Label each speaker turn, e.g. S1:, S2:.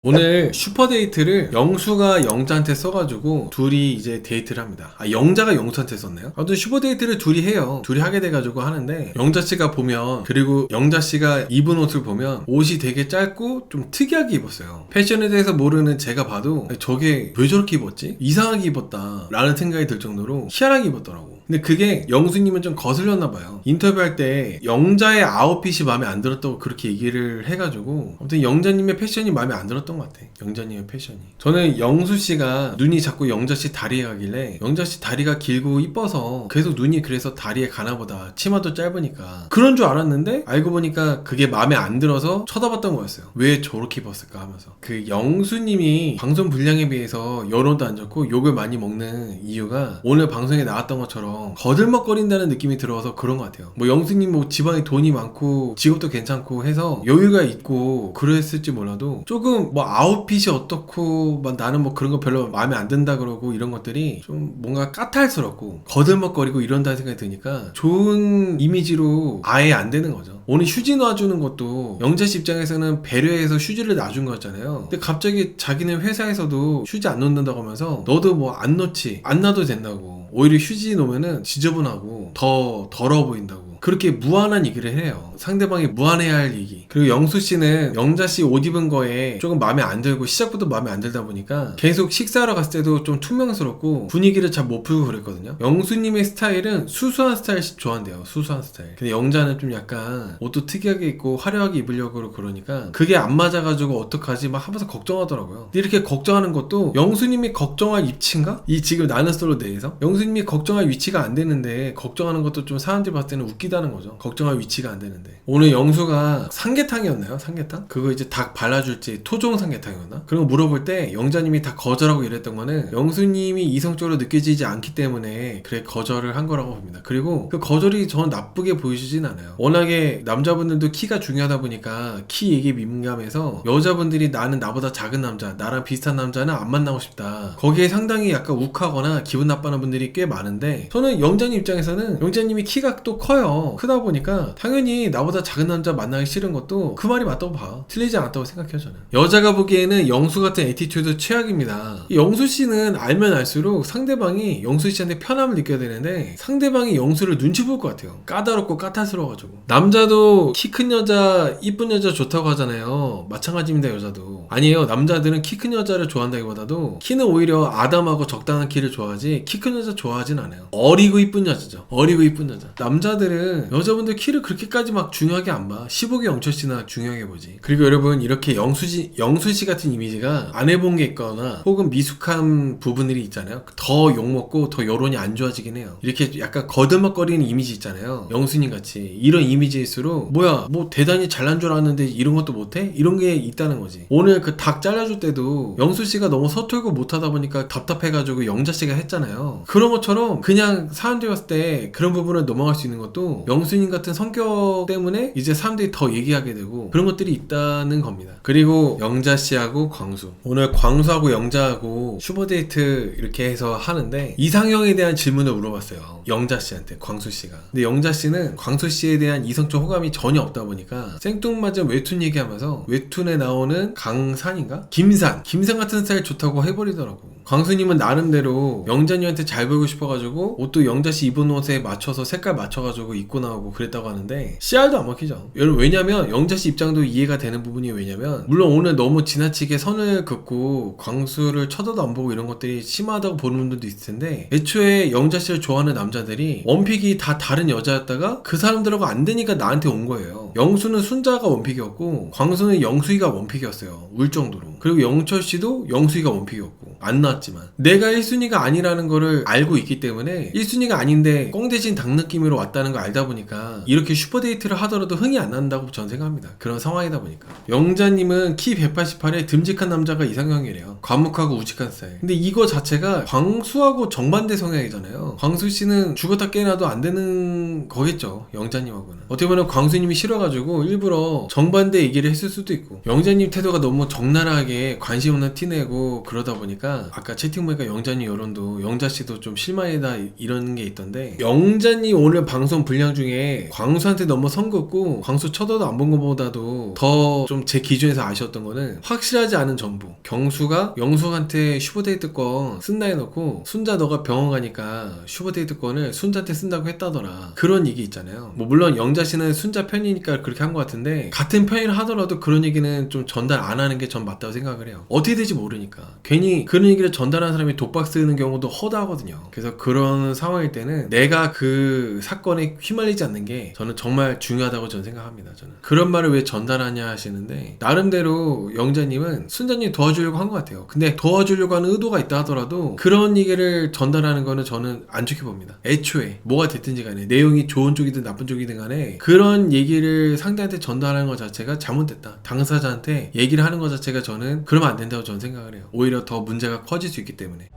S1: 오늘 슈퍼데이트를 영수가 영자한테 써가지고 둘이 이제 데이트를 합니다. 영자가 영수한테 썼네요. 아무튼 슈퍼데이트를 둘이 해요. 둘이 하게 돼가지고 하는데 영자씨가 보면, 그리고 영자씨가 입은 옷을 보면 옷이 되게 짧고 좀 특이하게 입었어요. 패션에 대해서 모르는 제가 봐도 저게 왜 저렇게 입었지? 이상하게 입었다 라는 생각이 들 정도로 희한하게 입었더라고. 근데 그게 영수님은 좀 거슬렸나봐요. 인터뷰할 때 영자의 아웃핏이 마음에 안 들었다고 그렇게 얘기를 해가지고, 아무튼 영자님의 패션이 마음에 안 들었던 것 같아. 영자님의 패션이. 저는 영수씨가 눈이 자꾸 영자씨 다리에 가길래 영자씨 다리가 길고 이뻐서 계속 눈이 그래서 다리에 가나보다, 치마도 짧으니까 그런 줄 알았는데 알고 보니까 그게 마음에 안 들어서 쳐다봤던 거였어요. 왜 저렇게 입었을까 하면서. 그 영수님이 방송 분량에 비해서 여론도 안 좋고 욕을 많이 먹는 이유가 오늘 방송에 나왔던 것처럼 거들먹거린다는 느낌이 들어서 그런 것 같아요. 뭐 영수님 뭐 집안에 돈이 많고 직업도 괜찮고 해서 여유가 있고 그랬을지 몰라도 조금 뭐 아웃핏이 어떻고 막 나는 뭐 그런 거 별로 마음에 안 든다 그러고 이런 것들이 좀 뭔가 까탈스럽고 거들먹거리고 이런다는 생각이 드니까 좋은 이미지로 아예 안 되는 거죠. 오늘 휴지 놔주는 것도 영자씨 입장에서는 배려해서 휴지를 놔준 거였잖아요. 근데 갑자기 자기는 회사에서도 휴지 안 놓는다고 하면서 너도 뭐 안 놓지, 안 놔도 된다고, 오히려 휴지 놓으면은 지저분하고 더 더러워 보인다고 그렇게 무한한 얘기를 해요. 상대방이 무한해야 할 얘기. 그리고 영수씨는 영자씨 옷 입은 거에 조금 마음에 안 들고 시작부터 마음에 안 들다 보니까 계속 식사하러 갔을 때도 좀 투명스럽고 분위기를 잘 못 풀고 그랬거든요. 영수님의 스타일은 수수한 스타일 좋아한대요. 수수한 스타일. 근데 영자는 좀 약간 옷도 특이하게 입고 화려하게 입으려고 그러니까 그게 안 맞아가지고 어떡하지 막 하면서 걱정하더라고요. 근데 이렇게 걱정하는 것도 영수님이 걱정할 위치인가? 이 지금 나는 솔로 내에서 영수님이 걱정할 위치가 안 되는데 걱정하는 것도 좀 사람들이 봤을 때는 웃기다는 거죠. 걱정할 위치가 안 되는데. 오늘 영수가 삼계탕이었나요? 삼계탕? 그거 이제 닭 발라줄지 토종 삼계탕이었나? 그런 거 물어볼 때 영자님이 다 거절하고 이랬던 거는 영수님이 이성적으로 느껴지지 않기 때문에 그래 거절을 한 거라고 봅니다. 그리고 그 거절이 저는 나쁘게 보이시진 않아요. 워낙에 남자분들도 키가 중요하다 보니까 키 얘기에 민감해서 여자분들이 나는 나보다 작은 남자, 나랑 비슷한 남자는 안 만나고 싶다, 거기에 상당히 약간 욱하거나 기분 나빠하는 분들이 꽤 많은데, 저는 영자님 입장에서는 영자님이 키가 또 커요. 크다 보니까 당연히 나보다 작은 남자 만나기 싫은 것도 그 말이 맞다고 봐. 틀리지 않았다고 생각해요. 저는 여자가 보기에는 영수 같은 애티튜드 최악입니다. 영수씨는 알면 알수록 상대방이 영수씨한테 편함을 느껴야 되는데 상대방이 영수를 눈치 볼 것 같아요. 까다롭고 까탈스러워가지고. 남자도 키 큰 여자, 이쁜 여자 좋다고 하잖아요. 마찬가지입니다. 여자도 아니에요. 남자들은 키 큰 여자를 좋아한다기보다도 키는 오히려 아담하고 적당한 키를 좋아하지 키 큰 여자 좋아하진 않아요. 어리고 이쁜 여자죠. 어리고 이쁜 여자. 남자들은 여자분들 키를 그렇게까지 막 중요하게 안 봐. 15개 영철씨나 중요하게 보지. 그리고 여러분, 이렇게 영수씨 같은 이미지가 안 해본 게 있거나 혹은 미숙한 부분들이 있잖아요. 더 욕먹고 더 여론이 안 좋아지긴 해요. 이렇게 약간 거들먹거리는 이미지 있잖아요. 영수님 같이 이런 이미지일수록 뭐야 뭐 대단히 잘난 줄 알았는데 이런 것도 못해? 이런 게 있다는 거지. 오늘 그 닭 잘라줄 때도 영수씨가 너무 서툴고 못하다 보니까 답답해가지고 영자씨가 했잖아요. 그런 것처럼 그냥 사람들이 봤을 때 그런 부분을 넘어갈 수 있는 것도 영수님 같은 성격 때문에 이제 사람들이 더 얘기하게 되고 그런 것들이 있다는 겁니다. 그리고 영자씨하고 광수, 오늘 광수하고 영자하고 슈퍼데이트 이렇게 해서 하는데 이상형에 대한 질문을 물어봤어요. 영자씨한테, 광수씨가. 근데 영자씨는 광수씨에 대한 이성적 호감이 전혀 없다 보니까 생뚱맞은 웹툰 얘기하면서 웹툰에 나오는 강산인가? 김산 같은 스타일 좋다고 해버리더라고. 광수님은 나름대로 영자님한테 잘 보이고 싶어가지고 옷도 영자씨 입은 옷에 맞춰서 색깔 맞춰가지고 입고 나오고 그랬다고 하는데 CR도 안 먹히죠. 여러분, 왜냐면 영자씨 입장도 이해가 되는 부분이, 왜냐면 물론 오늘 너무 지나치게 선을 긋고 광수를 쳐다도 안 보고 이런 것들이 심하다고 보는 분들도 있을 텐데, 애초에 영자씨를 좋아하는 남자들이 원픽이 다 다른 여자였다가 그 사람들하고 안 되니까 나한테 온 거예요. 영수는 순자가 원픽이었고 광수는 영수이가 원픽이었어요. 울 정도로. 그리고 영철씨도 영수이가 원픽이었고 안 나왔지만 내가 1순위가 아니라는 거를 알고 있기 때문에 1순위가 아닌데 꽁 대신 닭 느낌으로 왔다는 걸 알다 보니까 이렇게 슈퍼데이트를 하더라도 흥이 안 난다고 저는 생각합니다. 그런 상황이다 보니까. 영자님은 키 188에 듬직한 남자가 이상형이래요. 과묵하고 우직한 스타일. 근데 이거 자체가 광수하고 정반대 성향이잖아요. 광수씨는 죽었다 깨어나도 안 되는 다른 거겠죠. 영자님하고는 어떻게 보면 광수님이 싫어가지고 일부러 정반대 얘기를 했을 수도 있고, 영자님 태도가 너무 적나라하게 관심 없는 티내고 그러다 보니까 아까 채팅 보니까 영자님 여론도 영자씨도 좀 실망이다 이런 게 있던데, 영자님 오늘 방송 분량 중에 광수한테 너무 선 긋고 광수 쳐다도 안 본 것보다도 더 좀 제 기준에서 아쉬웠던 거는, 확실하지 않은 정보, 경수가 영수한테 슈퍼데이트권 쓴다 해놓고 순자 너가 병원 가니까 슈퍼데이트권을 순자한테 쓴다고 했다더라, 그런 얘기 있잖아요. 뭐 물론 영자씨는 순자 편이니까 그렇게 한 것 같은데, 같은 편이라 하더라도 그런 얘기는 좀 전달 안 하는 게 전 맞다고 생각을 해요. 어떻게 될지 모르니까 괜히 그런 얘기를 전달하는 사람이 독박 쓰는 경우도 허다하거든요. 그래서 그런 상황일 때는 내가 그 사건에 휘말리지 않는 게 저는 정말 중요하다고 저는 생각합니다. 저는 그런 말을 왜 전달하냐 하시는데, 나름대로 영자님은 순자님 도와주려고 한 것 같아요. 근데 도와주려고 하는 의도가 있다 하더라도 그런 얘기를 전달하는 거는 저는 안 좋게 봅니다. 애초에 뭐가 됐든지 간에, 내용이 좋은 쪽이든 나쁜 쪽이든 간에 그런 얘기를 상대한테 전달하는 것 자체가 잘못됐다, 당사자한테 얘기를 하는 것 자체가 저는 그러면 안 된다고 저는 생각을 해요. 오히려 더 문제가 커질 수 있기 때문에.